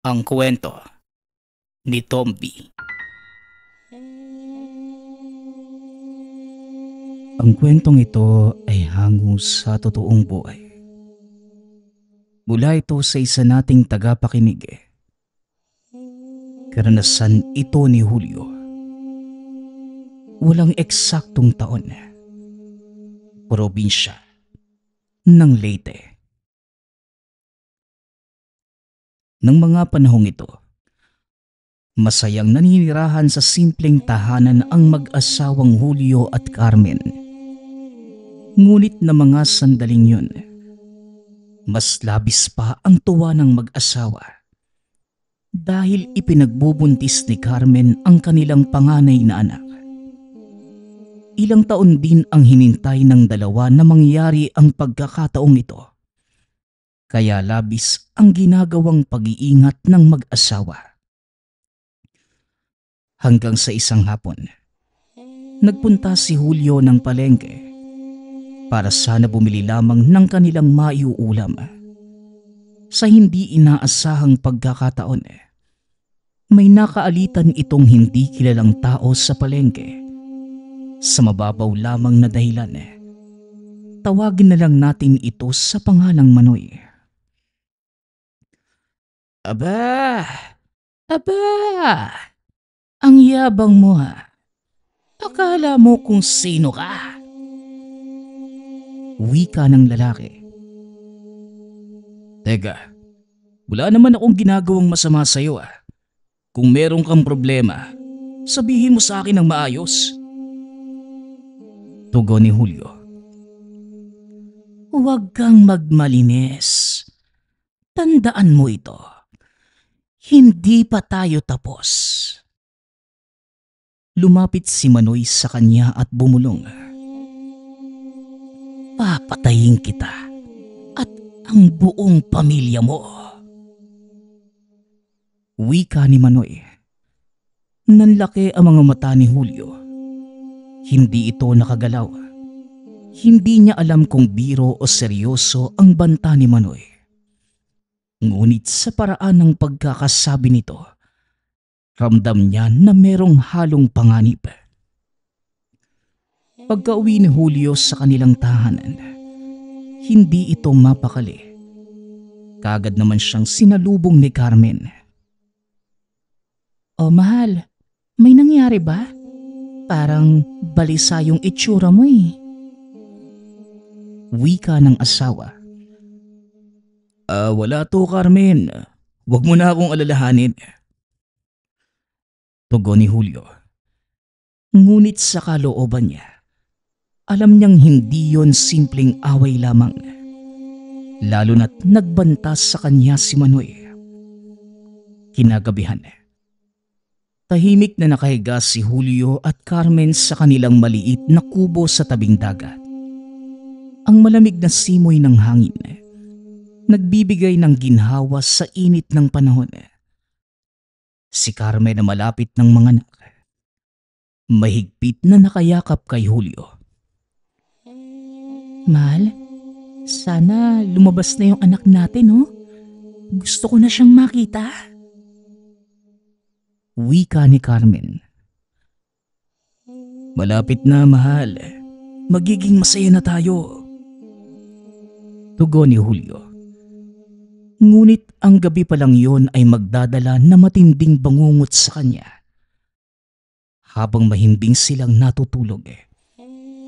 Ang kwento ni Tomby. Ang kwentong ito ay hango sa totoong buhay. Mula ito sa isa nating tagapakinig. Karanasan ito ni Julio. Walang eksaktong taon. Probinsya ng Leyte. Nang mga panahong ito, masayang naninirahan sa simpleng tahanan ang mag-asawang Julio at Carmen. Ngunit na mga sandaling yun, mas labis pa ang tuwa ng mag-asawa dahil ipinagbubuntis ni Carmen ang kanilang panganay na anak. Ilang taon din ang hinintay ng dalawa na mangyari ang pagkakataong ito. Kaya labis ang ginagawang pag-iingat ng mag-asawa. Hanggang sa isang hapon, nagpunta si Julio ng palengke para sana bumili lamang ng kanilang maiuulam. Sa hindi inaasahang pagkakataon, may nakaalitan itong hindi kilalang tao sa palengke. Sa mababaw lamang na dahilan, tawagin na lang natin ito sa pangalang Manoy. Aba! Ang yabang mo ha. Akala mo kung sino ka? Wika ng lalaki. Teka, wala naman akong ginagawang masama sa'yo ah. Kung meron kang problema, sabihin mo sa akin ng maayos. Tugon ni Julio. Huwag kang magmalinis. Tandaan mo ito. Hindi pa tayo tapos. Lumapit si Manoy sa kanya at bumulong. Papatayin kita at ang buong pamilya mo. Wika ni Manoy. Nanlaki ang mga mata ni Julio. Hindi ito nakagalaw. Hindi niya alam kung biro o seryoso ang banta ni Manoy. Ngunit sa paraan ng pagkakasabi nito, ramdam niya na merong halong panganib. Pagka-uwi ni Julio sa kanilang tahanan, hindi ito mapakali. Kaagad naman siyang sinalubong ni Carmen. Oh mahal, may nangyari ba? Parang balisa yung itsura mo eh. Wika ng asawa. Wala to Carmen. Huwag mo na akong alalahanin. Tugon ni Julio. Ngunit sa kalooban niya, alam niyang hindi yon simpleng away lamang. Lalo na't nagbanta sa kanya si Manoy. Kinagabihan, tahimik na nakahiga si Julio at Carmen sa kanilang maliit na kubo sa tabing dagat. Ang malamig na simoy ng hangin nagbibigay ng ginhawa sa init ng panahon. Si Carmen na malapit ng mga anak, mahigpit na nakayakap kay Julio. Mahal, sana lumabas na yung anak natin, oh. Gusto ko na siyang makita. Wika ni Carmen. Malapit na, mahal. Magiging masaya na tayo. Tugon ni Julio. Ngunit ang gabi pa lang yon ay magdadala na matinding bangungot sa kanya. Habang mahimbing silang natutulog,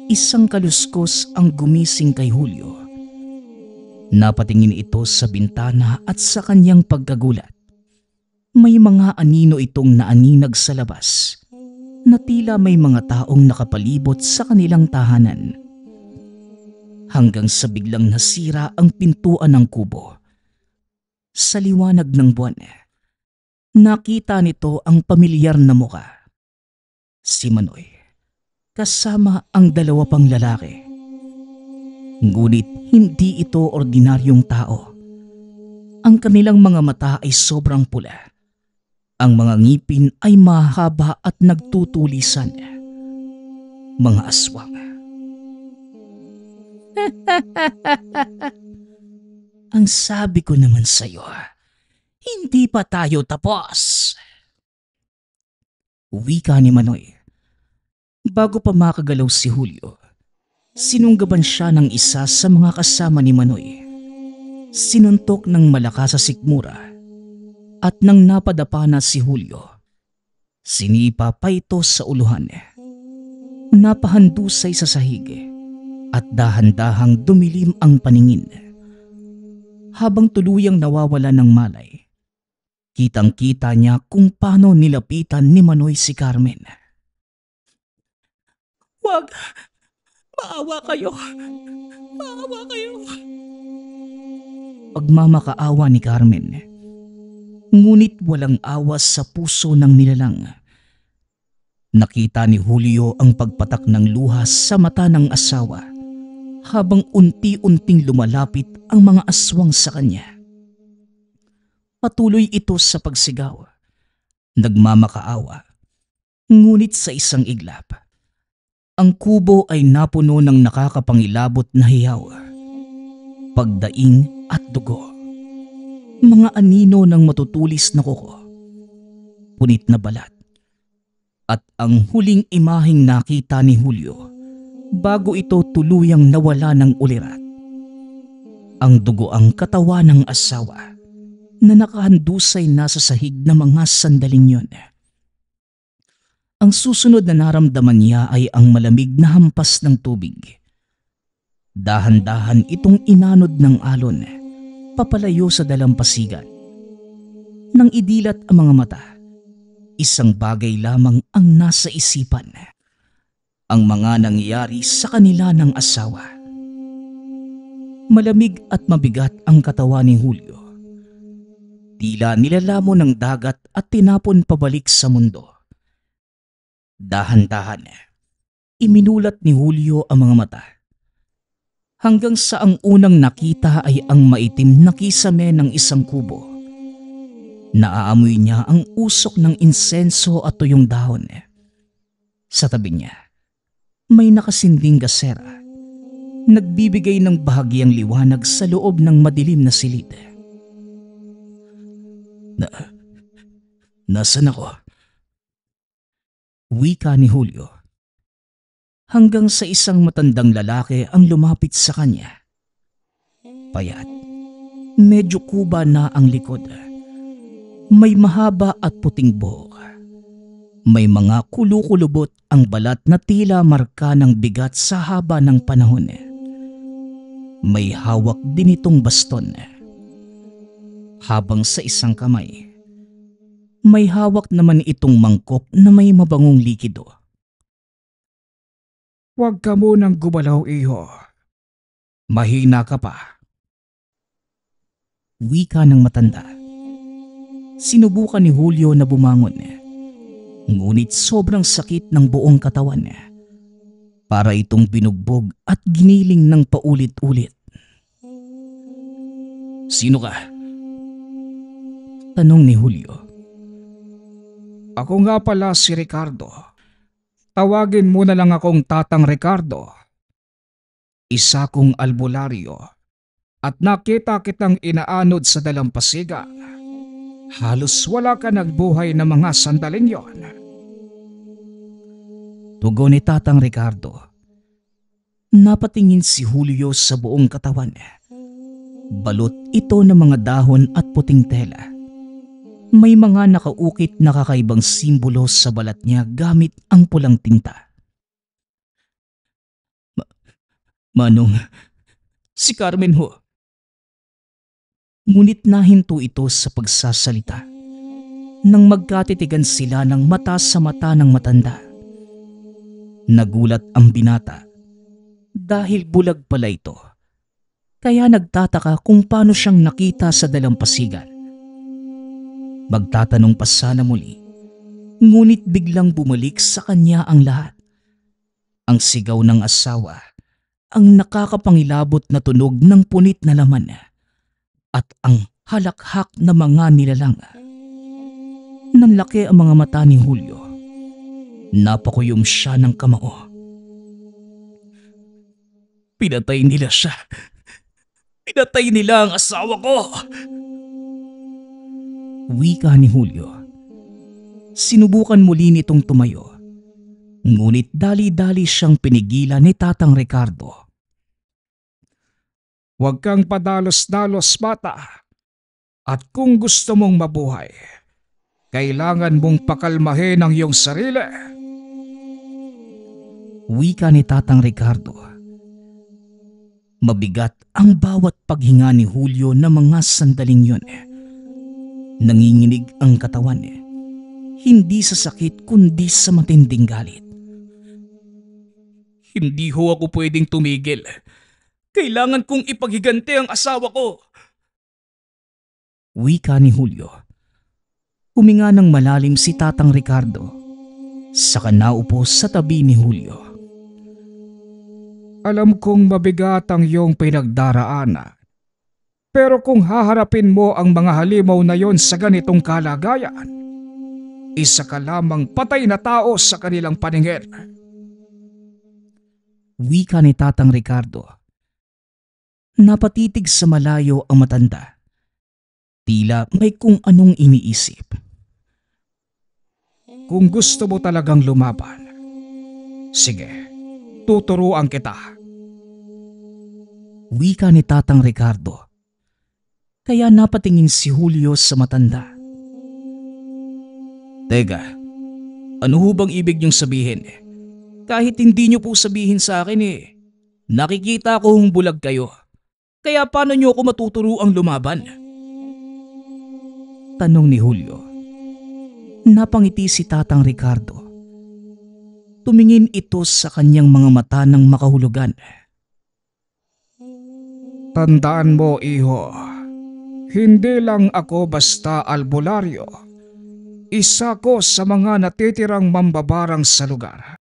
isang kaluskos ang gumising kay Julio. Napatingin ito sa bintana at sa kanyang pagkagulat, may mga anino itong naaninag sa labas na tila may mga taong nakapalibot sa kanilang tahanan. Hanggang sa biglang nasira ang pintuan ng kubo. Sa liwanag ng buwan, nakita nito ang pamilyar na muka. Si Manoy, kasama ang dalawa pang lalaki. Ngunit hindi ito ordinaryong tao. Ang kanilang mga mata ay sobrang pula. Ang mga ngipin ay mahaba at nagtutulisan. Mga aswang. Ang sabi ko naman sa'yo, Hindi pa tayo tapos. Wika ni Manoy. Bago pa makagalaw si Julio, sinunggaban siya ng isa sa mga kasama ni Manoy. Sinuntok ng malakas sa sikmura at nang napadapa na si Julio, sinipa pa ito sa uluhan. Napahandusay sa sahig at dahan-dahang dumilim ang paningin. Habang tuluyang nawawala ng malay, kitang-kita niya kung paano nilapitan ni Manoy si Carmen. "Wag! Maawa kayo! Maawa kayo!" Pagmamakaawa ni Carmen, ngunit walang awas sa puso ng nilalang. Nakita ni Julio ang pagpatak ng luha sa mata ng asawa habang unti-unting lumalapit ang mga aswang sa kanya. Patuloy ito sa pagsigaw, nagmamakaawa, ngunit sa isang iglap, ang kubo ay napuno ng nakakapangilabot na hiyaw, pagdaing at dugo. Mga anino ng matutulis na kuko, punit na balat, at ang huling imaheng nakita ni Julio bago ito tuluyang nawala ng ulirat. Ang dugo ang katawan ng asawa na nakahandusay na sa sahig na mga sandaling yon. Ang susunod na naramdaman niya ay ang malamig na hampas ng tubig. Dahan-dahan itong inanod ng alon papalayo sa dalampasigan. Nang idilat ang mga mata, isang bagay lamang ang nasa isipan: ang mga nangyari sa kanila ng asawa. Malamig at mabigat ang katawan ni Julio. Tila nilalamo ng dagat at tinapon pabalik sa mundo. Dahan-dahan, iminulat ni Julio ang mga mata, hanggang sa ang unang nakita ay ang maitim na kisame ng isang kubo. Naaamoy niya ang usok ng insenso at tuyong dahon. Sa tabi niya, may nakasinding gasera, nagbibigay ng bahagyang liwanag sa loob ng madilim na silid. Nasaan ako? Wika ni Julio, hanggang sa isang matandang lalaki ang lumapit sa kanya. Payat, medyo kuba na ang likod. May mahaba at puting buhok. May mga kulukulubot ang balat na tila marka ng bigat sa haba ng panahon. May hawak din itong baston. Habang sa isang kamay, may hawak naman itong mangkok na may mabangong likido. "Huwag ka munang gumalaw, iho. Mahina ka pa." Wika ng matanda. Sinubukan ni Julio na bumangon, ngunit sobrang sakit ng buong katawan. Para itong binugbog at giniling ng paulit-ulit. "Sino ka?" tanong ni Julio. "Ako nga pala si Ricardo. Tawagin mo na lang akong Tatang Ricardo. Isa kong albularyo at nakita kitang inaanod sa dalampasiga. Halos wala ka nagbuhay na mga sandaling yon." Tugon ni Tatang Ricardo. Napatingin si Julio sa buong katawan. Balot ito ng mga dahon at puting tela. May mga nakaukit na kakaibang simbolo sa balat niya gamit ang pulang tinta. Manong, si Carmen ho." Ngunit nahinto ito sa pagsasalita nang magkatitigan sila ng mata sa mata ng matanda. Nagulat ang binata dahil bulag pala ito, kaya nagtataka kung paano siyang nakita sa dalampasigan. Magtatanong pa sana muli, ngunit biglang bumalik sa kanya ang lahat. Ang sigaw ng asawa, ang nakakapangilabot na tunog ng punit na laman, at ang halakhak na mga nilalang. Nanlaki ang mga mata ni Julio. Napakuyom siya ng kamao. "Pinatay nila siya. Pinatay nila ang asawa ko." Wika ni Julio. Sinubukan muli nitong tumayo. Ngunit dali-dali siyang pinigilan ni Tatang Ricardo. Huwag kang padalos-dalos, bata. At kung gusto mong mabuhay, kailangan mong pakalmahin ang iyong sarili. Wika ni Tatang Ricardo. Mabigat ang bawat paghinga ni Julio na mga sandaling yun. Nanginginig ang katawan, hindi sa sakit kundi sa matinding galit. Hindi ho ako pwedeng tumigil. Kailangan kong ipaghiganti ang asawa ko. Wika ni Julio. Huminga ng malalim si Tatang Ricardo. Saka naupo sa tabi ni Julio. Alam kong mabigat ang iyong pinagdaraanan. Pero kung haharapin mo ang mga halimaw na yon sa ganitong kalagayan, isa ka lamang patay na tao sa kanilang paningin. Wika ni Tatang Ricardo. Napatitig sa malayo ang matanda. Tila may kung anong iniisip. Kung gusto mo talagang lumaban, sige, tuturuan kita. Wika ni Tatang Ricardo. Kaya napatingin si Julio sa matanda. Teka, ano ho bang ibig niyong sabihin? Kahit hindi niyo po sabihin sa akin nakikita ko hong bulag kayo. Kaya paano niyo ako matuturuang lumaban? Tanong ni Julio. Napangiti si Tatang Ricardo. Tumingin ito sa kanyang mga mata ng makahulugan. Tandaan mo, iho, hindi lang ako basta albularyo. Isa ko sa mga natitirang mambabarang sa lugar.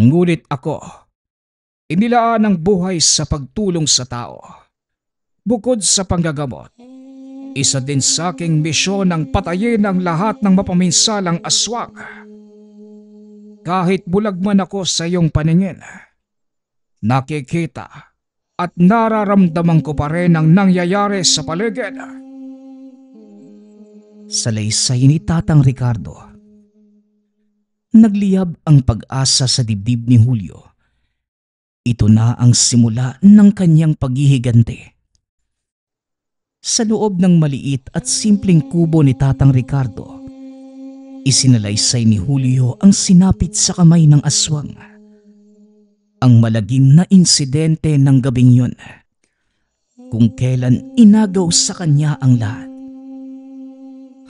Ngunit ako, inilaan ang buhay sa pagtulong sa tao. Bukod sa panggagamot, isa din sa aking misyon ang patayin ang lahat ng mapaminsalang aswang. Kahit bulag man ako sa iyong paningin, nakikita at nararamdaman ko pa rin ang nangyayari sa paligid. Salaysay ni Tatang Ricardo. Nagliyab ang pag-asa sa dibdib ni Julio. Ito na ang simula ng kanyang paghihiganti. Sa loob ng maliit at simpleng kubo ni Tatang Ricardo, isinalaysay ni Julio ang sinapit sa kamay ng aswang. Ang malagim na insidente ng gabing yun, kung kailan inagaw sa kanya ang lahat.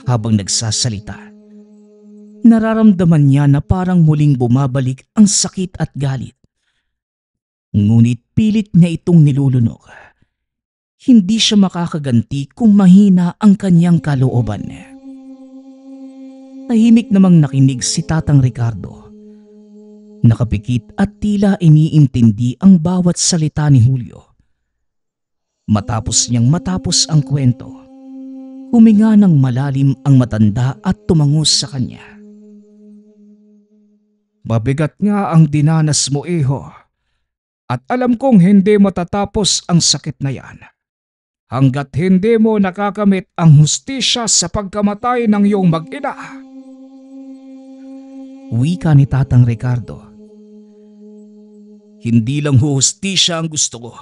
Habang nagsasalita, nararamdaman niya na parang muling bumabalik ang sakit at galit. Ngunit pilit niya itong nilulunok. Hindi siya makakaganti kung mahina ang kanyang kalooban. Tahimik namang nakinig si Tatang Ricardo. Nakapikit at tila iniintindi ang bawat salita ni Julio. Matapos ang kwento, huminga ng malalim ang matanda at tumango sa kanya. Mabigat nga ang dinanas mo, iho. At alam kong hindi matatapos ang sakit na yan hanggat hindi mo nakakamit ang hustisya sa pagkamatay ng iyong mag-ina. Wika ni Tatang Ricardo. Hindi lang hustisya ang gusto ko.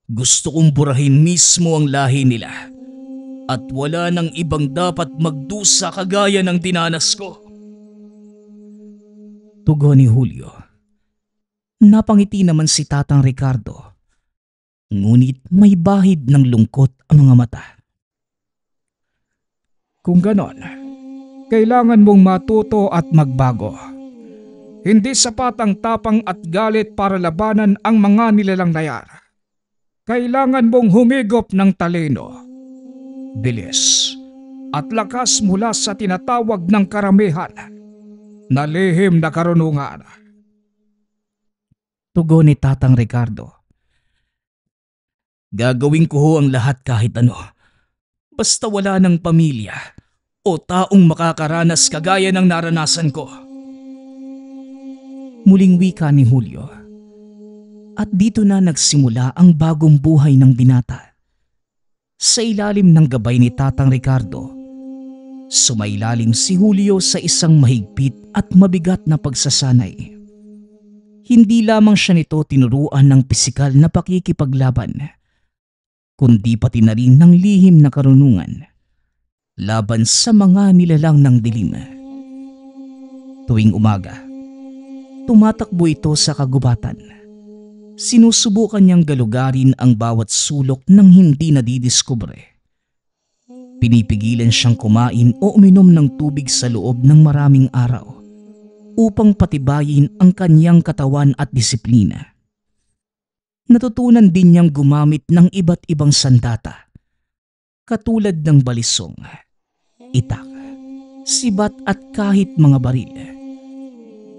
Gusto kong burahin mismo ang lahi nila. At wala nang ibang dapat magdusa kagaya ng dinanas ko. Tugon ni Julio. Napangiti naman si Tatang Ricardo. Ngunit may bahid ng lungkot ang mga mata. Kung ganon, kailangan mong matuto at magbago. Hindi sapat ang tapang at galit para labanan ang mga nilalang na yan. Kailangan mong humigop ng talino, bilis, at lakas mula sa tinatawag ng karamihan na lihim na karunungan. Tugon ni Tatang Ricardo. Gagawin ko ho ang lahat kahit ano. Basta wala ng pamilya o taong makakaranas kagaya ng naranasan ko. Muling wika ni Julio. At dito na nagsimula ang bagong buhay ng binata. Sa ilalim ng gabay ni Tatang Ricardo, Sumailalim si Julio sa isang mahigpit at mabigat na pagsasanay. Hindi lamang siya nito tinuruan ng pisikal na pakikipaglaban, kundi pati na rin ng lihim na karunungan laban sa mga nilalang ng dilim. Tuwing umaga, tumatakbo ito sa kagubatan. Sinusubukan niyang galugarin ang bawat sulok ng hindi nadidiskubre. Pinipigilan siyang kumain o uminom ng tubig sa loob ng maraming araw upang patibayin ang kanyang katawan at disiplina. Natutunan din niyang gumamit ng iba't ibang sandata, katulad ng balisong, itak, sibat at kahit mga baril.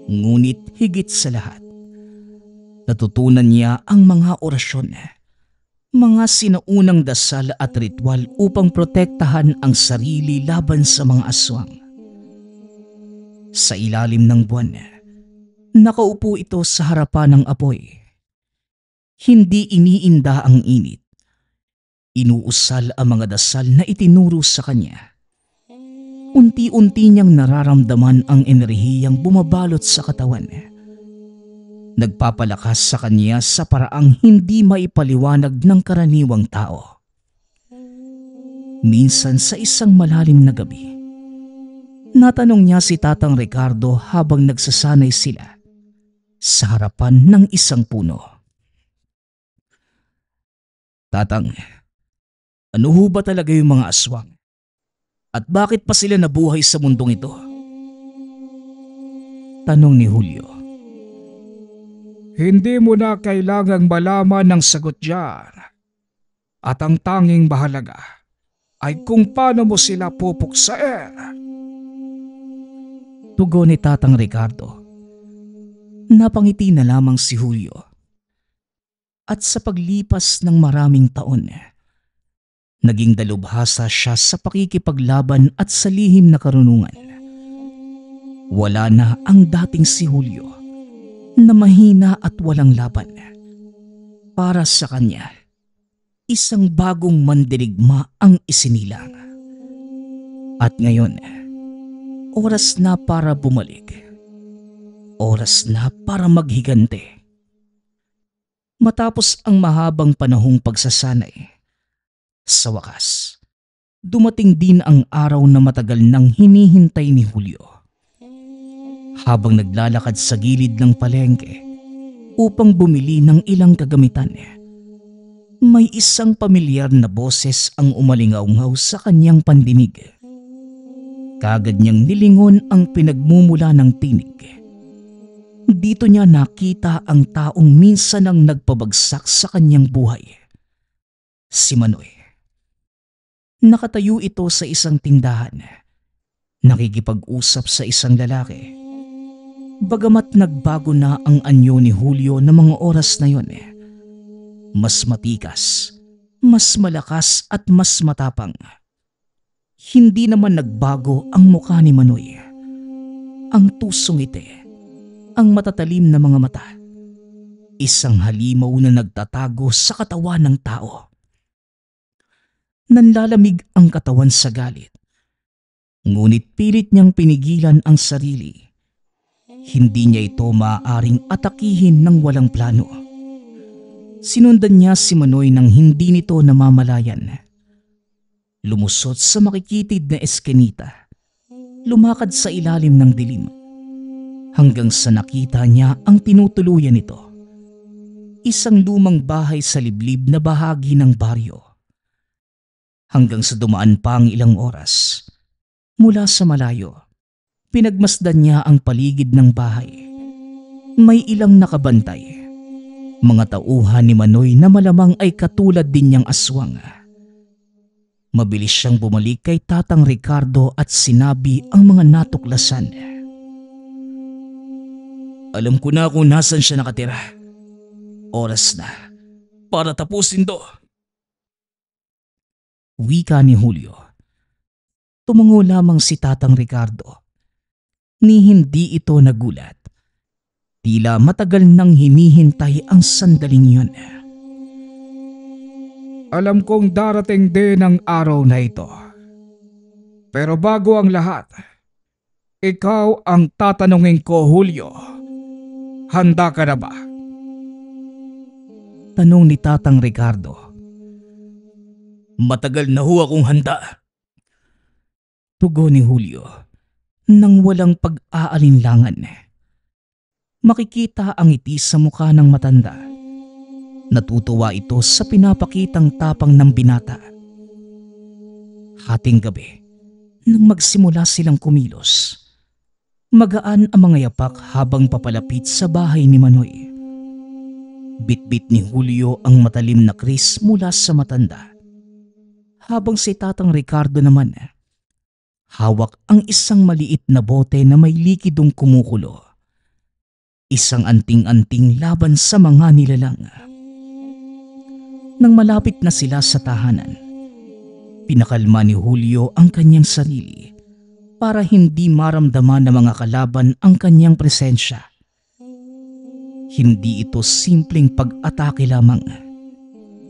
Ngunit higit sa lahat, natutunan niya ang mga orasyon, mga sinaunang dasal at ritual upang protektahan ang sarili laban sa mga aswang. Sa ilalim ng buwan, nakaupo ito sa harapan ng apoy. Hindi iniinda ang init. Inuusal ang mga dasal na itinuro sa kanya. Unti-unti niyang nararamdaman ang enerhiyang bumabalot sa katawan. Nagpapalakas sa kanya sa paraang hindi maipaliwanag ng karaniwang tao. Minsan sa isang malalim na gabi, natanong niya si Tatang Ricardo habang nagsasanay sila sa harapan ng isang puno. "Tatang, ano ho ba talaga yung mga aswang? At bakit pa sila nabuhay sa mundong ito?" Tanong ni Julio. Hindi mo na kailangang malaman ng sagot diyan. At ang tanging mahalaga ay kung paano mo sila pupuksain. Tugon ni Tatang Ricardo. Napangiti na lamang si Julio. At sa paglipas ng maraming taon, naging dalubhasa siya sa pakikipaglaban at sa lihim na karunungan. Wala na ang dating si Julio na mahina at walang laban. Para sa kanya, isang bagong mandirigma ang isinilang. At ngayon, oras na para bumalik. Oras na para maghigante. Matapos ang mahabang panahong pagsasanay, sa wakas, dumating din ang araw na matagal nang hinihintay ni Julio. Habang naglalakad sa gilid ng palengke upang bumili ng ilang kagamitan, may isang pamilyar na boses ang umalingaw-ngaw sa kanyang pandinig. Kaagad niyang nilingon ang pinagmumula ng tinig. Dito niya nakita ang taong minsan ang nagpabagsak sa kanyang buhay. Si Manoy. Nakatayo ito sa isang tindahan, nakikipag-usap sa isang lalaki. Bagamat nagbago na ang anyo ni Julio ng mga oras na yon, mas matikas, mas malakas at mas matapang. Hindi naman nagbago ang mukha ni Manoy. Ang tusong ngiti, ang matatalim na mga mata, isang halimaw na nagtatago sa katawan ng tao. Nanlalamig ang katawan sa galit, ngunit pilit niyang pinigilan ang sarili. Hindi niya ito maaaring atakihin ng walang plano. Sinundan niya si Manoy nang hindi nito namamalayan. Lumusot sa makikitid na eskinita, lumakad sa ilalim ng dilim, hanggang sa nakita niya ang tinutuluyan nito. Isang lumang bahay sa liblib na bahagi ng baryo. Hanggang sa dumaan pa ang ilang oras, mula sa malayo, pinagmasdan niya ang paligid ng bahay. May ilang nakabantay. Mga tauhan ni Manoy na malamang ay katulad din niyang aswang. Mabilis siyang bumalik kay Tatang Ricardo at sinabi ang mga natuklasan. "Alam ko na kung nasan siya nakatira. Oras na para tapusin to." Wika ni Julio. Tumango lamang si Tatang Ricardo. Ni hindi ito nagulat. Tila matagal nang hinihintay ang sandaling yun. Alam kong darating din ang araw na ito. Pero bago ang lahat, ikaw ang tatanungin ko, Julio. Handa ka na ba? Tanong ni Tatang Ricardo. Matagal na ho akong handa. Tugon ni Julio nang walang pag-aalinlangan. Makikita ang ngiti sa mukha ng matanda. Natutuwa ito sa pinapakitang tapang ng binata. Hating gabi, nang magsimula silang kumilos, magaan ang mga yapak habang papalapit sa bahay ni Manoy. Bitbit ni Julio ang matalim na kris mula sa matanda. Habang si Tatang Ricardo naman, hawak ang isang maliit na bote na may likidong kumukulo. Isang anting-anting laban sa mga nilalang. Nang malapit na sila sa tahanan, pinakalma ni Julio ang kanyang sarili para hindi maramdaman ng mga kalaban ang kanyang presensya. Hindi ito simpleng pag-atake lamang.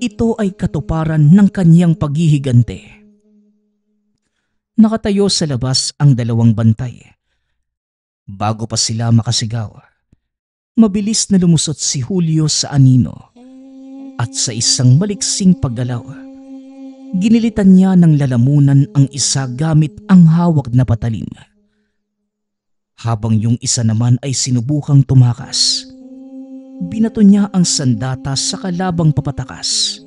Ito ay katuparan ng kanyang paghihigante. Nakatayo sa labas ang dalawang bantay. Bago pa sila makasigaw, mabilis na lumusot si Julio sa anino at sa isang maliksing paggalaw, ginilitan niya ng lalamunan ang isa gamit ang hawak na patalim. Habang yung isa naman ay sinubukang tumakas, binato niya ang sandata sa kalabang papatakas.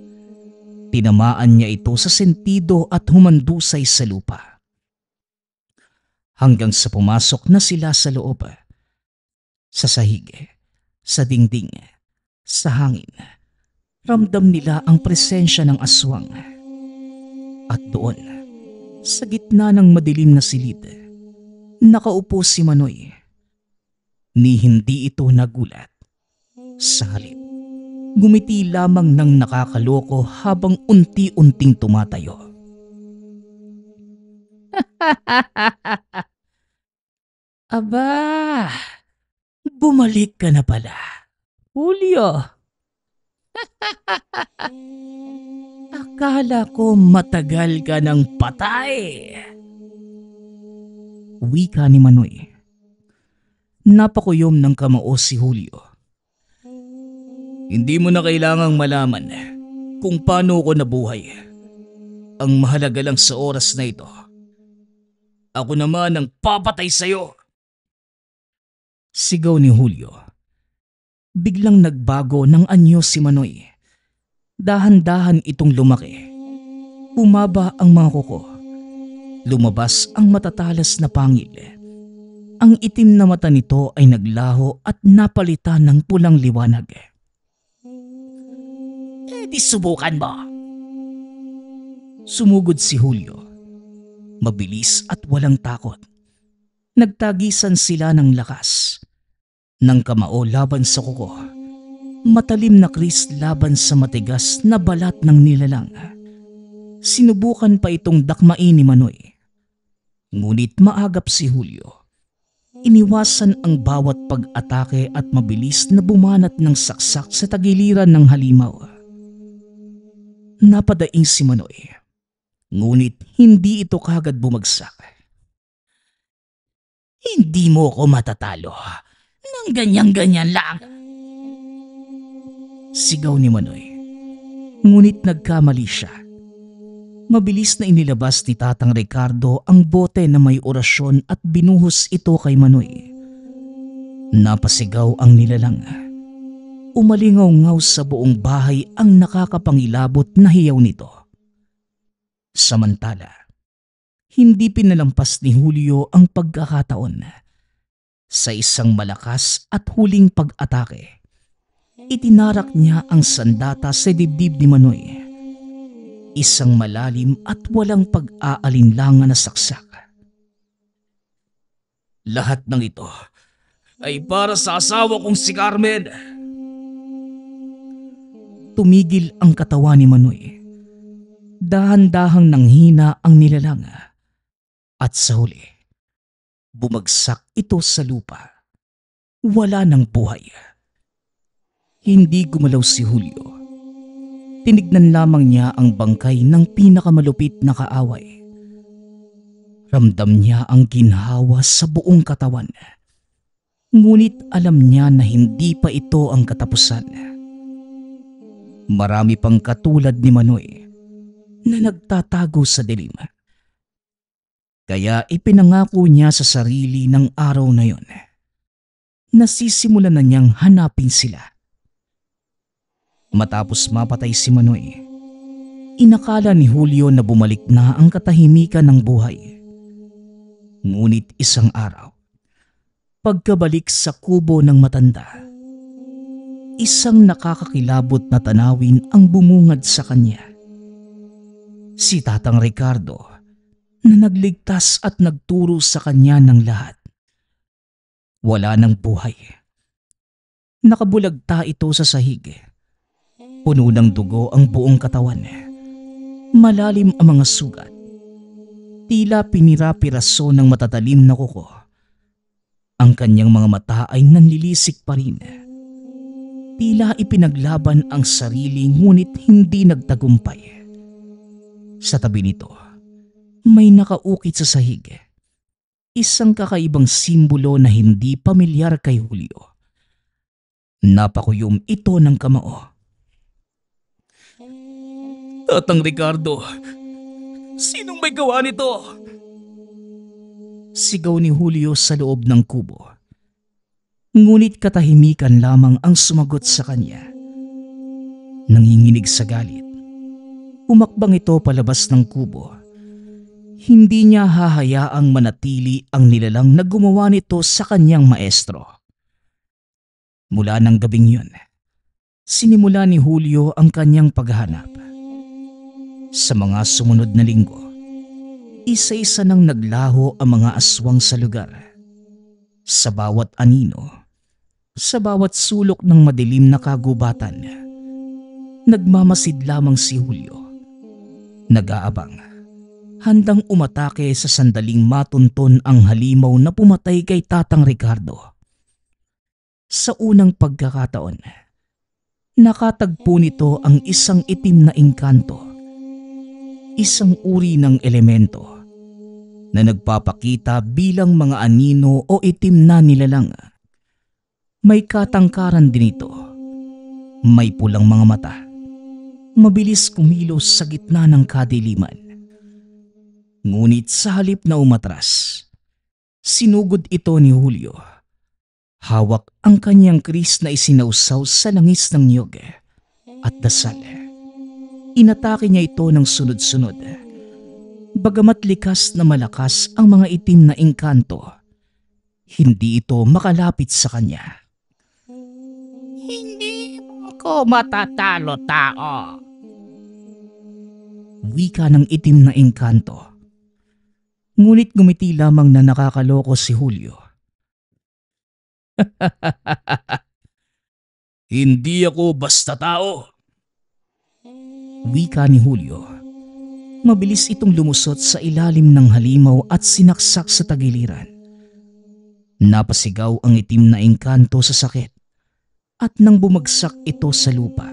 Tinamaan niya ito sa sentido at humandusay sa lupa. Hanggang sa pumasok na sila sa loob. Sa sahig, sa dingding, sa hangin, ramdam nila ang presensya ng aswang. At doon, sa gitna ng madilim na silid, nakaupo si Manoy. Ni hindi ito nagulat. Sa halip, gumiti lamang ng nakakaloko habang unti-unting tumatayo. Aba, bumalik ka na pala, Julio. Akala ko matagal ka ng patay. Wika ni Manoy. Napakuyom ng kamao si Julio. Hindi mo na kailangang malaman kung paano ko nabuhay. Ang mahalaga lang sa oras na ito, ako naman ang papatay sa'yo. Sigaw ni Julio. Biglang nagbago ng anyo si Manoy. Dahan-dahan itong lumaki. Bumaba ang mga kuko. Lumabas ang matatalas na pangil. Ang itim na mata nito ay naglaho at napalitan ng pulang liwanag. Di subukan mo. Sumugod si Julio. Mabilis at walang takot. Nagtagisan sila ng lakas. Ng kamao laban sa kuko. Matalim na kris laban sa matigas na balat ng nilalang. Sinubukan pa itong dakmain ni Manoy. Ngunit maagap si Julio. Iniwasan ang bawat pag-atake at mabilis na bumanat ng saksak sa tagiliran ng halimaw. Napadaing si Manoy. Ngunit hindi ito kagad bumagsak. Hindi mo ko matatalo nang ganyan-ganyan lang. Sigaw ni Manoy. Ngunit nagkamali siya. Mabilis na inilabas ni Tatang Ricardo ang bote na may orasyon at binuhos ito kay Manoy. Napasigaw ang nilalang. Umalingaw-ngaw sa buong bahay ang nakakapangilabot na hiyaw nito. Samantala, hindi pinalampas ni Julio ang pagkakataon. Sa isang malakas at huling pag-atake, itinarak niya ang sandata sa dibdib ni Manoy. Isang malalim at walang pag-aalinlangan na saksak. Lahat ng ito ay para sa asawa kong si Carmen. Tumigil ang katawan ni Manoy. Dahan-dahang nanghina ang nilalang. At sa huli, bumagsak ito sa lupa. Wala ng buhay. Hindi gumalaw si Julio. Tinignan lamang niya ang bangkay ng pinakamalupit na kaaway. Ramdam niya ang ginhawa sa buong katawan. Ngunit alam niya na hindi pa ito ang katapusan. Marami pang katulad ni Manoy na nagtatago sa dilim. Kaya ipinangako niya sa sarili ng araw na yon. Nasisimulan na niyang hanapin sila. Matapos mapatay si Manoy, inakala ni Julio na bumalik na ang katahimikan ng buhay. Ngunit isang araw, pagkabalik sa kubo ng matanda, isang nakakakilabot na tanawin ang bumungad sa kanya. Si Tatang Ricardo na nagligtas at nagturo sa kanya ng lahat. Wala ng buhay. Nakabulagta ito sa sahig. Puno ng dugo ang buong katawan. Malalim ang mga sugat. Tila pinira-piraso ng matatalim na kuko. Ang kanyang mga mata ay nanlilisik pa rin. Tila ipinaglaban ang sarili ngunit hindi nagtagumpay. Sa tabi nito, may nakaukit sa sahig. Isang kakaibang simbolo na hindi pamilyar kay Julio. Napakuyom ito ng kamao. Tatang Ricardo, sinong may gawa nito? Sigaw ni Julio sa loob ng kubo. Ngunit katahimikan lamang ang sumagot sa kanya. Nanginginig sa galit. Umakbang ito palabas ng kubo. Hindi niya hahayaang manatili ang nilalang na gumawa nito sa kanyang maestro. Mula ng gabing yun, sinimula ni Julio ang kanyang paghahanap. Sa mga sumunod na linggo, isa-isa nang naglaho ang mga aswang sa lugar. Sa bawat anino, sa bawat sulok ng madilim na kagubatan, nagmamasid lamang si Julio. Nag-aabang. Handang umatake sa sandaling matunton ang halimaw na pumatay kay Tatang Ricardo. Sa unang pagkakataon, nakatagpo nito ang isang itim na engkanto, isang uri ng elemento na nagpapakita bilang mga anino o itim na nilalang. May katangkaran din ito, may pulang mga mata, mabilis kumilos sa gitna ng kadiliman. Ngunit sa halip na umatras, sinugod ito ni Julio. Hawak ang kanyang kris na isinausaw sa langis ng niyog at dasal. Inatake niya ito ng sunod-sunod. Bagamat likas na malakas ang mga itim na engkanto, hindi ito makalapit sa kanya. Hindi mo ko matatalo, tao. Wika ng itim na engkanto. Ngunit gumiti lamang na nakakaloko si Julio. Hindi ako basta tao. Wika ni Julio. Mabilis itong lumusot sa ilalim ng halimaw at sinaksak sa tagiliran. Napasigaw ang itim na engkanto sa sakit. At nang bumagsak ito sa lupa,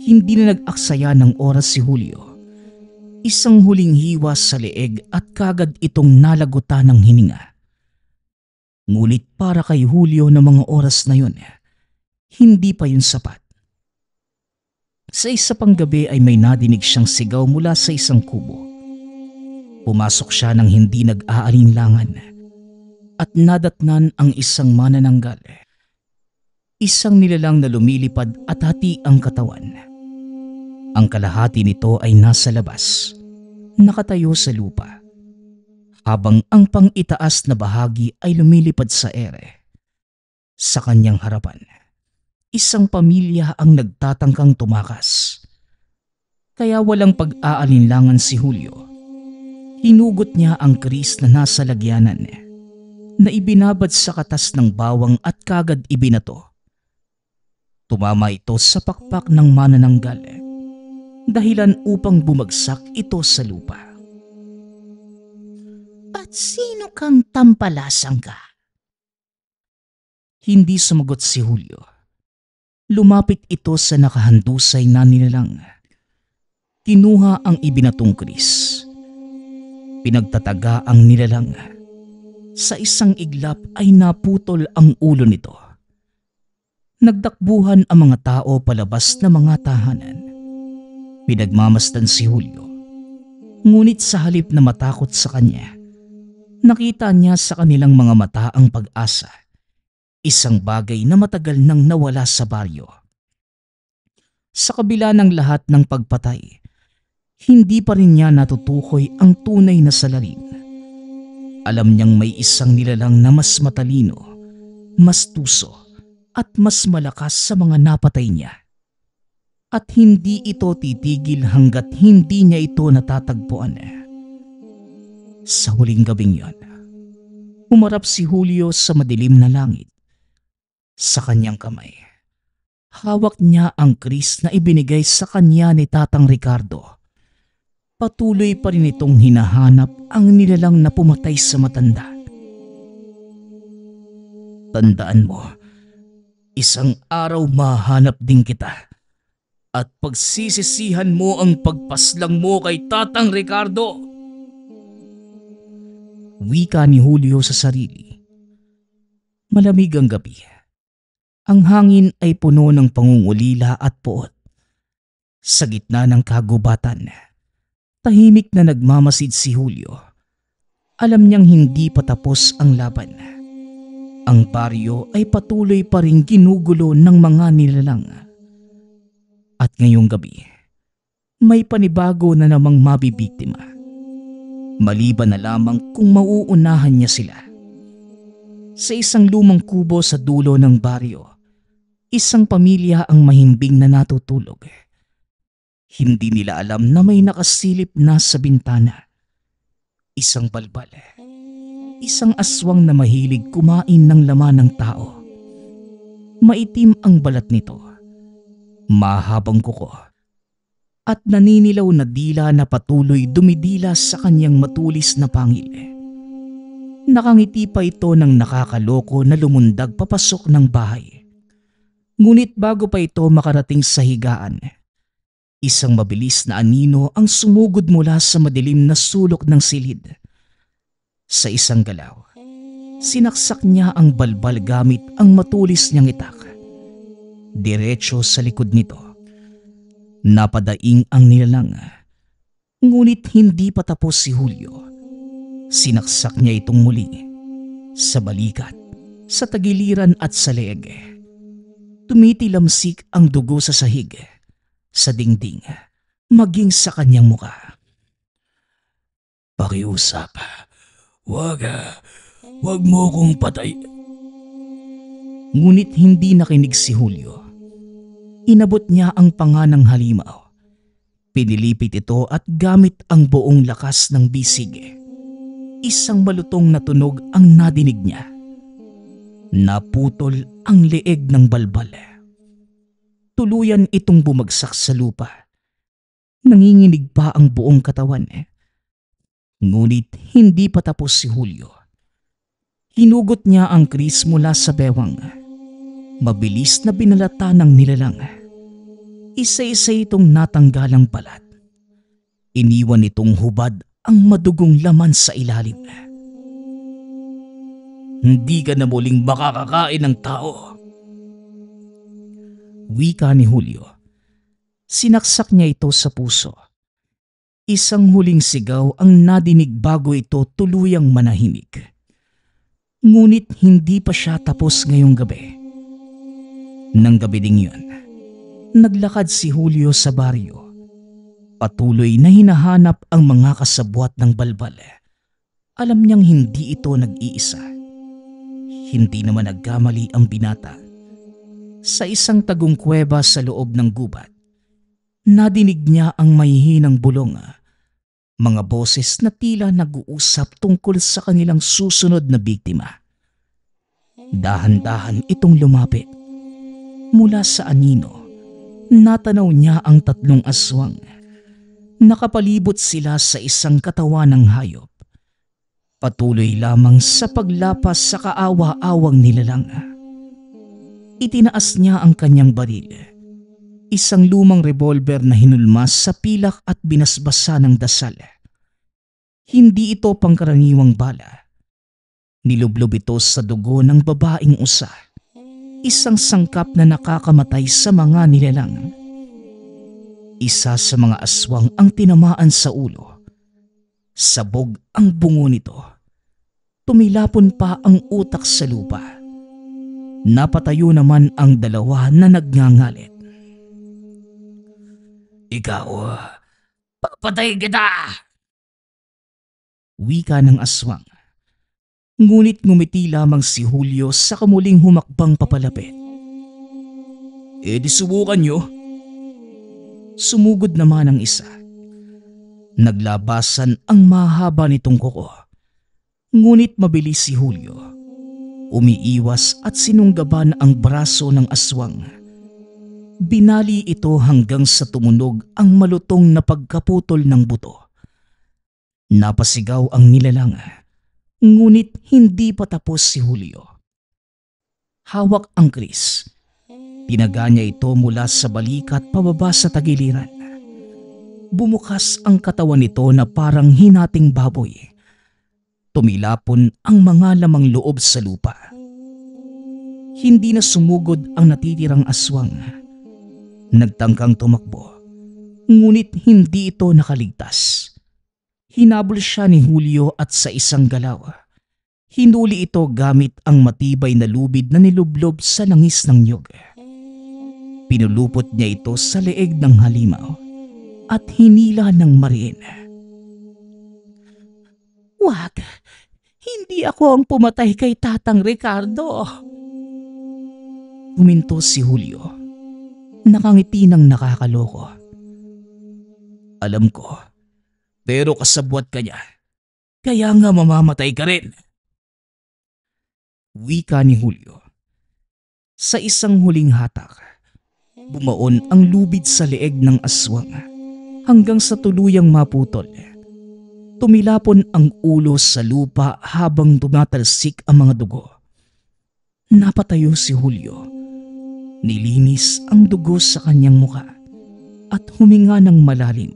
hindi na nag-aksaya ng oras si Julio. Isang huling hiwas sa leeg at kagad itong nalagutan ng hininga. Ngunit para kay Julio na mga oras na yun, hindi pa yun sapat. Sa isa pang gabi ay may nadinig siyang sigaw mula sa isang kubo. Pumasok siya nang hindi nag-aalinlangan at nadatnan ang isang manananggal. Isang nilalang na lumilipad at hati ang katawan. Ang kalahati nito ay nasa labas, nakatayo sa lupa, habang ang pang-itaas na bahagi ay lumilipad sa ere. Sa kanyang harapan, isang pamilya ang nagtatangkang tumakas. Kaya walang pag-aalinlangan si Julio. Hinugot niya ang kris na nasa lagyanan, na ibinabad sa katas ng bawang at kagad ibinato. Tumama ito sa pakpak ng manananggal, dahilan upang bumagsak ito sa lupa. At sino kang tampalasang ka? Hindi sumagot si Julio. Lumapit ito sa nakahandusay na nilalang. Kinuha ang ibinatong kris. Pinagtataga ang nilalang. Sa isang iglap ay naputol ang ulo nito. Nagtakbuhan ang mga tao palabas ng mga tahanan. Pinagmamasdan si Julio. Ngunit sa halip na matakot sa kanya, nakita niya sa kanilang mga mata ang pag-asa. Isang bagay na matagal nang nawala sa baryo. Sa kabila ng lahat ng pagpatay, hindi pa rin niya natutukoy ang tunay na salarin. Alam niyang may isang nilalang na mas matalino, mas tuso, at mas malakas sa mga napatay niya. At hindi ito titigil hanggat hindi niya ito natatagpuan. Sa huling gabing yon, umarap si Julio sa madilim na langit. Sa kanyang kamay, hawak niya ang kris na ibinigay sa kanya ni Tatang Ricardo. Patuloy pa rin itong hinahanap ang nilalang na pumatay sa matanda. Tandaan mo, isang araw mahanap din kita at pagsisisihan mo ang pagpaslang mo kay Tatang Ricardo. Wika ni Julio sa sarili. Malamig ang gabi. Ang hangin ay puno ng pangungulila at puot. Sa gitna ng kagubatan, tahimik na nagmamasid si Julio. Alam niyang hindi pa tapos ang laban. Ang baryo ay patuloy pa ring ginugulo ng mga nilalang. At ngayong gabi, may panibago na namang mabibiktima. Maliban na lamang kung mauunahan niya sila. Sa isang lumang kubo sa dulo ng baryo, isang pamilya ang mahimbing na natutulog. Hindi nila alam na may nakasilip na sa bintana. Isang balbal. Isang aswang na mahilig kumain ng laman ng tao. Maitim ang balat nito. Mahabang kuko. At naninilaw na dila na patuloy dumidila sa kanyang matulis na pangil. Nakangiti pa ito ng nakakaloko na lumundag papasok ng bahay. Ngunit bago pa ito makarating sa higaan, isang mabilis na anino ang sumugod mula sa madilim na sulok ng silid. Sa isang galaw, sinaksak niya ang balbal gamit ang matulis niyang itak. Diretso sa likod nito. Napadaing ang nilalang. Ngunit hindi pa tapos si Julio. Sinaksak niya itong muli. Sa balikat, sa tagiliran at sa leeg. Tumitilamsik ang dugo sa sahig, sa dingding, maging sa kanyang muka. Pakiusap. Wag mo kong patay. Ngunit hindi nakinig si Julio. Inabot niya ang panga ng halimaw. Pinilipit ito at gamit ang buong lakas ng bisig. Isang malutong na tunog ang nadinig niya. Naputol ang leeg ng balbal. Tuluyan itong bumagsak sa lupa. Nanginginig pa ang buong katawan. Ngunit hindi pa tapos si Julio. Hinugot niya ang kris mula sa bewang. Mabilis na binalata ng nilalang. Isa-isa itong natanggalang balat. Iniwan itong hubad ang madugong laman sa ilalim. Hindi ka na muling makakakain ng tao. Wika ni Julio. Sinaksak niya ito sa puso. Isang huling sigaw ang nadinig bago ito tuluyang manahimik. Ngunit hindi pa siya tapos ngayong gabi. Nang gabi ding yun, naglakad si Julio sa baryo. Patuloy na hinahanap ang mga kasabwat ng balbal. Alam niyang hindi ito nag-iisa. Hindi naman nagkamali ang binata. Sa isang tagong kuweba sa loob ng gubat, nadinig niya ang mahihinang bulong. Mga boses na tila nag-uusap tungkol sa kanilang susunod na biktima. Dahan-dahan itong lumapit. Mula sa anino, natanaw niya ang tatlong aswang. Nakapalibot sila sa isang katawan ng hayop. Patuloy lamang sa paglapas sa kaawa-awang nilalang. Itinaas niya ang kanyang baril. Isang lumang revolver na hinulmas sa pilak at binasbasa ng dasal. Hindi ito pangkaraniwang bala. Nilublob ito sa dugo ng babaeng usa. Isang sangkap na nakakamatay sa mga nilalang. Isa sa mga aswang ang tinamaan sa ulo. Sabog ang bungo nito. Tumilapon pa ang utak sa lupa. Napatayo naman ang dalawa na nagngangalit. Ikaw, papatay kita! Wika ng aswang. Ngunit ngumiti lamang si Julio sa kamuling humakbang papalapit. Di subukan nyo. Sumugod naman ang isa. Naglabasan ang mahaba nitong kuko. Ngunit mabilis si Julio. Umiiwas at sinunggaban ang braso ng aswang. Binali ito hanggang sa tumunog ang malutong na pagkaputol ng buto. Napasigaw ang nilalang. Ngunit hindi pa tapos si Julio. Hawak ang kris. Tinaga niya ito mula sa balikat pababa sa tagiliran. Bumukas ang katawan nito na parang hinating baboy. Tumilapon ang mga lamang loob sa lupa. Hindi na sumugod ang natitirang aswang. Nagtangkang tumakbo. Ngunit hindi ito nakaligtas. Hinabol siya ni Julio at sa isang galaw, hinuli ito gamit ang matibay na lubid na nilublob sa langis ng niyog. Pinulupot niya ito sa leeg ng halimaw at hinila ng mariin. Wag! Hindi ako ang pumatay kay Tatang Ricardo. Huminto si Julio. Nakangiti ng nakakaloko. Alam ko, pero kasabwat ka niya. Kaya nga mamamatay ka rin. Wika ni Julio. Sa isang huling hatak, bumaon ang lubid sa leeg ng aswang hanggang sa tuluyang maputol. Tumilapon ang ulo sa lupa habang tumatalsik ang mga dugo. Napatayo si Julio. Nilinis ang dugo sa kanyang muka at huminga ng malalim.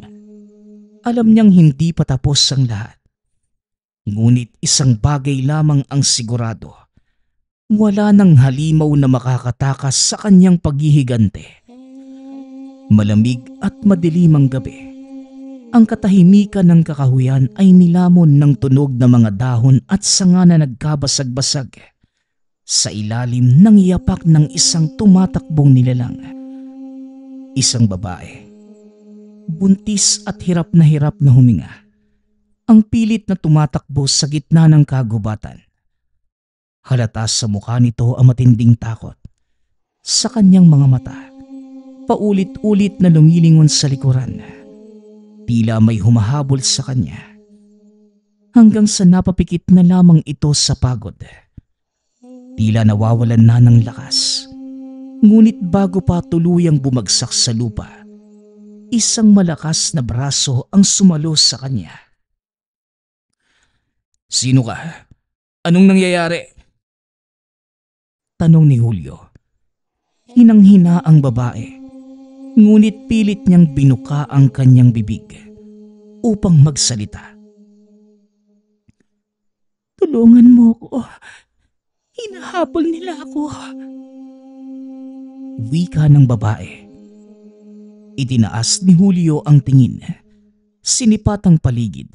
Alam niyang hindi pa tapos ang lahat. Ngunit isang bagay lamang ang sigurado. Wala nang halimaw na makakatakas sa kanyang paghihigante. Malamig at madilim ang gabi. Ang katahimikan ng kakahuyan ay nilamon ng tunog ng mga dahon at sanga na nagkabasag-basag sa ilalim ng yapak ng isang tumatakbong nilalang. Isang babae. Buntis at hirap na huminga. Ang pilit na tumatakbo sa gitna ng kagubatan. Halata sa mukha nito ang matinding takot. Sa kanyang mga mata, paulit-ulit na lumilingon sa likuran. Tila may humahabol sa kanya. Hanggang sa napapikit na lamang ito sa pagod. Tila nawawalan na ng lakas. Ngunit bago pa tuluyang bumagsak sa lupa, isang malakas na braso ang sumalo sa kanya. Sino ka? Anong nangyayari? Tanong ni Julio. Hinang-hina ang babae, ngunit pilit niyang binuka ang kanyang bibig upang magsalita. Tulungan mo ko. Hinahabol nila ako. Wika ng babae. Itinaas ni Julio ang tingin. Sinipat ang paligid.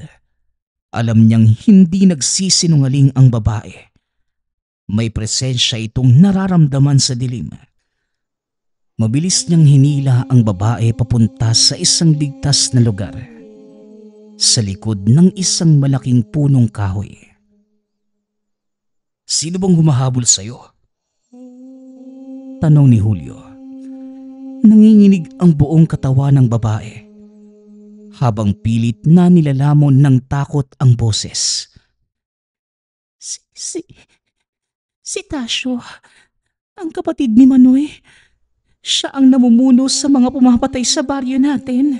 Alam niyang hindi nagsisinungaling ang babae. May presensya itong nararamdaman sa dilim. Mabilis niyang hinila ang babae papunta sa isang ligtas na lugar. Sa likod ng isang malaking punong kahoy. Sino bang humahabol sa'yo? Tanong ni Julio. Nanginginig ang buong katawan ng babae. Habang pilit na nilalamon ng takot ang boses. Si Tasyo, ang kapatid ni Manoy. Siya ang namumuno sa mga pumapatay sa baryo natin.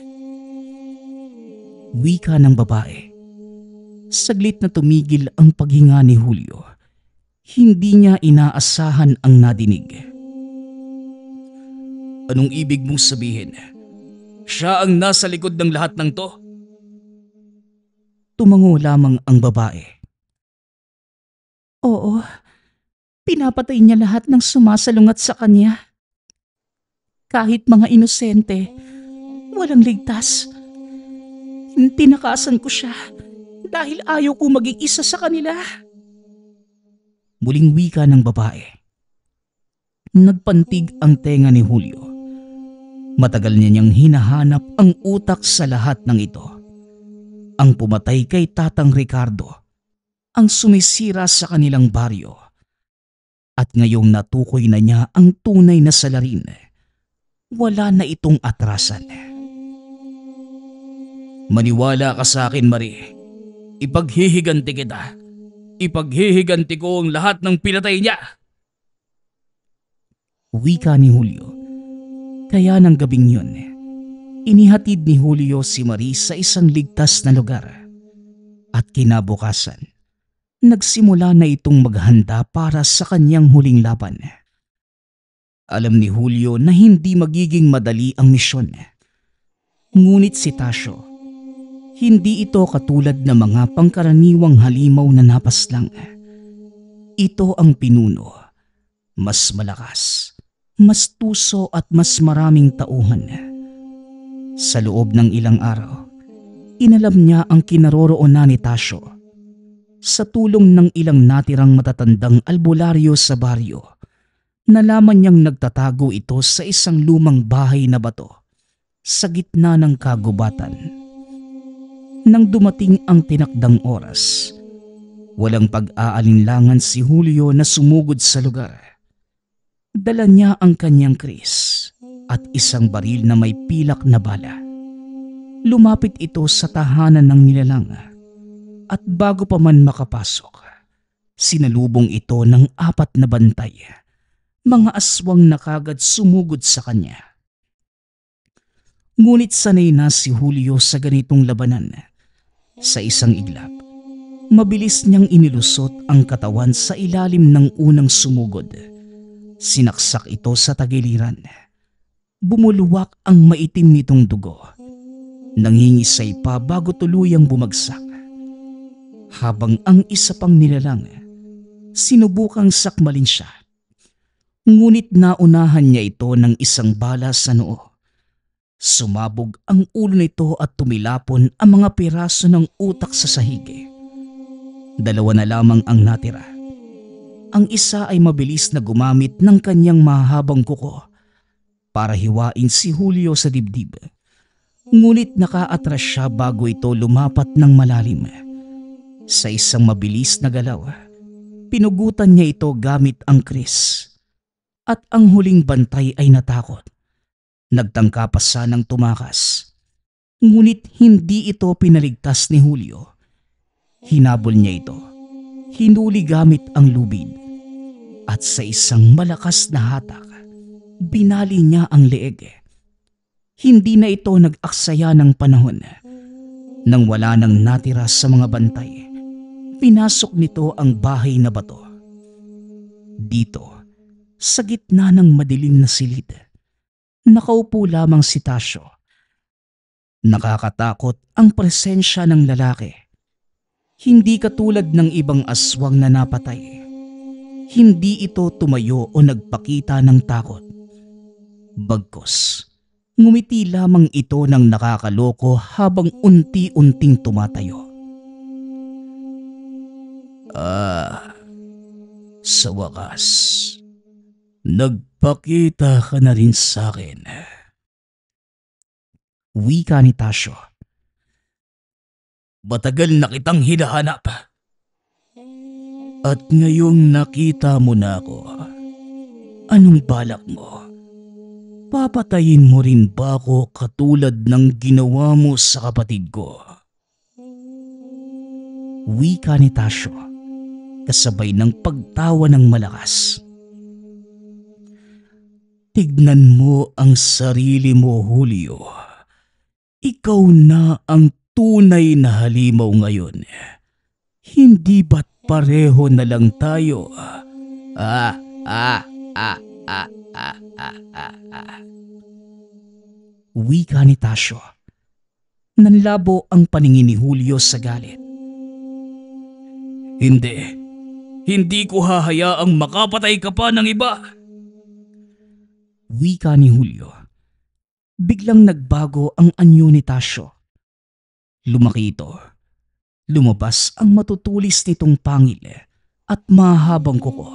Wika ng babae. Saglit na tumigil ang paghinga ni Julio. Hindi niya inaasahan ang nadinig. Anong ibig mong sabihin? Siya ang nasa likod ng lahat ng to? tumango lamang ang babae. Oo, pinapatay niya lahat ng sumasalungat sa kanya. Kahit mga inosente, walang ligtas. Tinakasan ko siya dahil ayaw ko maging isa sa kanila. Muling wika ng babae. Nagpantig ang tenga ni Julio. Matagal niya niyang hinahanap ang utak sa lahat ng ito. Ang pumatay kay Tatang Ricardo, ang sumisira sa kanilang baryo. At ngayong natukoy na niya ang tunay na salarin, wala na itong atrasan. Maniwala ka sa akin, Marie. Ipaghihiganti kita. Ipaghihiganti ko ang lahat ng pinatay niya. Wika ni Julio. Kaya ng gabing yun, inihatid ni Julio si Marie sa isang ligtas na lugar. At kinabukasan, nagsimula na itong maghanda para sa kanyang huling laban. Alam ni Julio na hindi magiging madali ang misyon. Ngunit si Tasio, hindi ito katulad ng mga pangkaraniwang halimaw na napaslang. Ito ang pinuno, mas malakas, mas tuso at mas maraming tauhan. Sa loob ng ilang araw, inalam niya ang kinaroroonan ni Tasio. Sa tulong ng ilang natirang matatandang albularyo sa baryo, nalaman niyang nagtatago ito sa isang lumang bahay na bato sa gitna ng kagubatan. Nang dumating ang tinakdang oras, walang pag-aalinlangan si Julio na sumugod sa lugar. Dala niya ang kanyang kris at isang baril na may pilak na bala. Lumapit ito sa tahanan ng nilalang at bago pa man makapasok, sinalubong ito ng 4 na bantay. Mga aswang na kagad sumugod sa kanya. Ngunit sanay na si Julio sa ganitong labanan. Sa isang iglap, mabilis niyang inilusot ang katawan sa ilalim ng unang sumugod. Sinaksak ito sa tagiliran. Bumuluwak ang maitim nitong dugo. Nangingisay pa bago tuluyang bumagsak. Habang ang isa pang nilalang, sinubukang sakmalin siya. Ngunit naunahan niya ito ng isang bala sa noo. Sumabog ang ulo nito at tumilapon ang mga piraso ng utak sa sahig. 2 na lamang ang natira. Ang isa ay mabilis na gumamit ng kanyang mahabang kuko para hiwain si Julio sa dibdib. Ngunit nakaatras siya bago ito lumapat ng malalim. Sa isang mabilis na galaw, pinugutan niya ito gamit ang kris. At ang huling bantay ay natakot. Nagtangka pa sanang tumakas. Ngunit hindi ito pinaligtas ni Julio. Hinabol niya ito. Hinuli gamit ang lubid. At sa isang malakas na hatak, binali niya ang leeg. Hindi na ito nag-aksaya ng panahon. Nang wala nang natira sa mga bantay, pinasok nito ang bahay na bato. Dito, sa gitna ng madilim na silid, nakaupo lamang si Tasio. Nakakatakot ang presensya ng lalaki. Hindi katulad ng ibang aswang na napatay. Hindi ito tumayo o nagpakita ng takot. Bagkus, ngumiti lamang ito ng nakakaloko habang unti-unting tumatayo. Sa wakas, nagpakita ka na rin sa akin. Wika ni Tasio. Matagal na kitang hinahanap. At ngayong nakita mo na ako, anong balak mo? Papatayin mo rin ba ako katulad ng ginawa mo sa kapatid ko? Wika ni Tasio, kasabay ng pagtawa ng malakas. Tignan mo ang sarili mo, Julio. Ikaw na ang tunay na halimaw ngayon. Hindi ba't pareho na lang tayo? Wika ni Tasio. Nanlabo ang paningin ni Julio sa galit. Hindi ko hahayaang makapatay ka pa ng iba. Wika ni Julio. Biglang nagbago ang anyo ni Tasyo. Lumaki ito. Lumabas ang matutulis nitong pangil at mahabang kuko.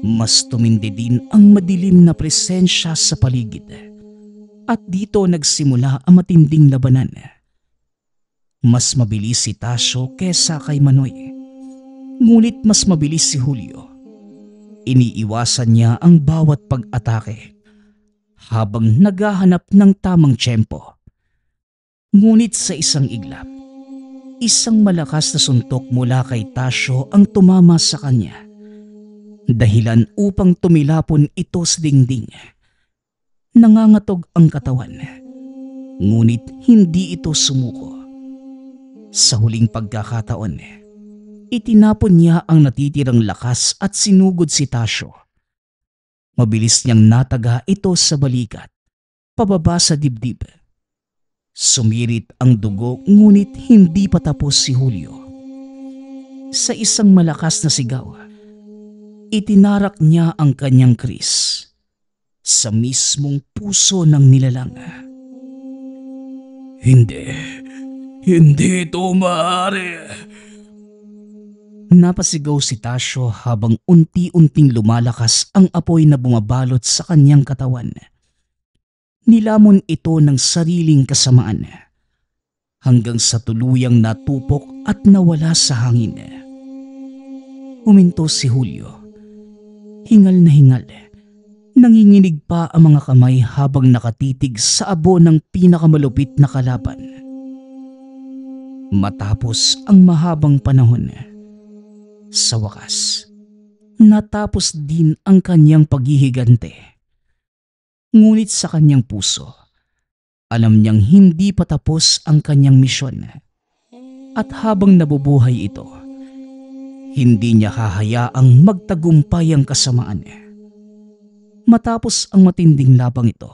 Mas tumindi din ang madilim na presensya sa paligid. At dito nagsimula ang matinding labanan. Mas mabilis si Tasyo kesa kay Manoy. Ngunit mas mabilis si Julio. Iniiwasan niya ang bawat pag-atake habang naghahanap ng tamang tiyempo. Ngunit sa isang iglap, isang malakas na suntok mula kay Tasyo ang tumama sa kanya. Dahilan upang tumilapon ito sa dingding. Nangangatog ang katawan, ngunit hindi ito sumuko. Sa huling pagkakataon, itinapon niya ang natitirang lakas at sinugod si Tasyo. Mabilis niyang nataga ito sa balikat, pababa sa dibdib. Sumirit ang dugo ngunit hindi pa tapos si Julio. Sa isang malakas na sigaw, itinarak niya ang kanyang kris sa mismong puso ng nilalang. Hindi ito maaari. Napasigaw si Tasyo habang unti-unting lumalakas ang apoy na bumabalot sa kanyang katawan. Nilamon ito ng sariling kasamaan hanggang sa tuluyang natupok at nawala sa hangin. Huminto si Julio. Hingal na hingal. Nanginginig pa ang mga kamay habang nakatitig sa abo ng pinakamalupit na kalaban. Matapos ang mahabang panahon, sa wakas, natapos din ang kanyang paghihigante. Ngunit sa kanyang puso, alam niyang hindi pa tapos ang kanyang misyon. At habang nabubuhay ito, hindi niya hahayaang magtagumpay ang kasamaan. Matapos ang matinding labang ito,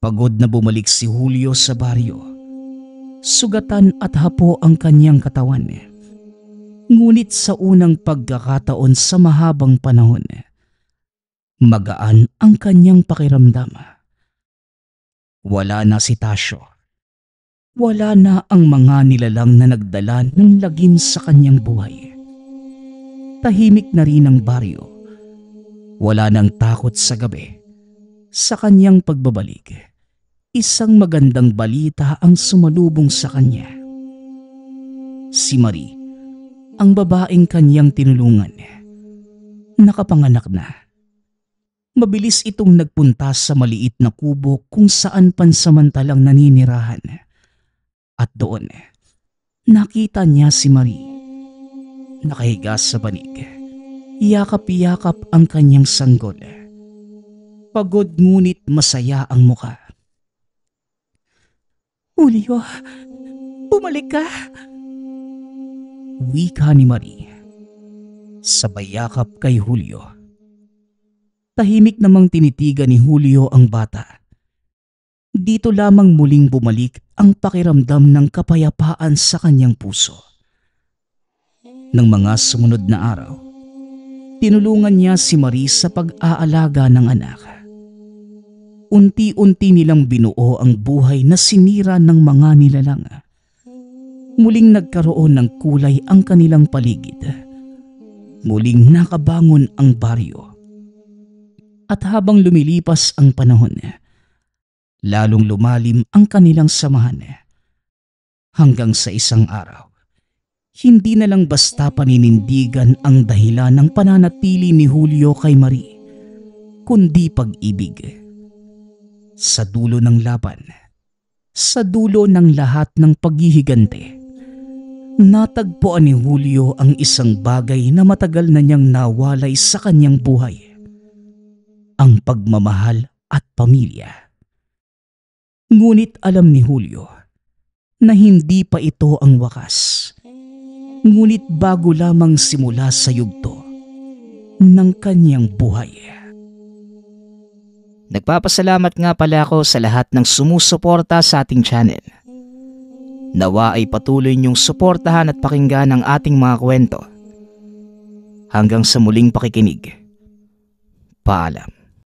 pagod na bumalik si Julio sa baryo. Sugatan at hapo ang kanyang katawan. Ngunit sa unang pagkakataon sa mahabang panahon, magaan ang kanyang pakiramdam. Wala na si Tasyo. Wala na ang mga nilalang na nagdala ng lagim sa kanyang buhay. Tahimik na rin ang baryo. Wala nang takot sa gabi. Sa kanyang pagbabalik, isang magandang balita ang sumalubong sa kanya. Si Marie, ang babaeng kanyang tinulungan, nakapanganak na. Mabilis itong nagpunta sa maliit na kubo kung saan pansamantalang naninirahan. At doon, nakita niya si Marie. Nakahiga sa banig. Yakap-yakap ang kanyang sanggol. Pagod ngunit masaya ang muka. Julio, bumalik ka. Wika ni Marie. Sabay yakap kay Julio. Tahimik namang tinitigan ni Julio ang bata. Dito lamang muling bumalik ang pakiramdam ng kapayapaan sa kanyang puso. Nang mga sumunod na araw, tinulungan niya si Marie sa pag-aalaga ng anak. Unti-unti nilang binuo ang buhay na sinira ng mga nilalang. Muling nagkaroon ng kulay ang kanilang paligid. Muling nakabangon ang baryo. At habang lumilipas ang panahon, lalong lumalim ang kanilang samahan. Hanggang sa isang araw, hindi na lang basta paninindigan ang dahilan ng pananatili ni Julio kay Marie, kundi pag-ibig. Sa dulo ng laban, sa dulo ng lahat ng paghihigante, natagpuan ni Julio ang isang bagay na matagal na niyang nawalay sa kanyang buhay. Ang pagmamahal at pamilya. Ngunit alam ni Julio na hindi pa ito ang wakas. Ngunit bago lamang simula sa yugto ng kanyang buhay. Nagpapasalamat nga pala ako sa lahat ng sumusuporta sa ating channel. Nawa ay patuloy niyong suportahan at pakinggan ang ating mga kwento. Hanggang sa muling pakikinig. Paalam.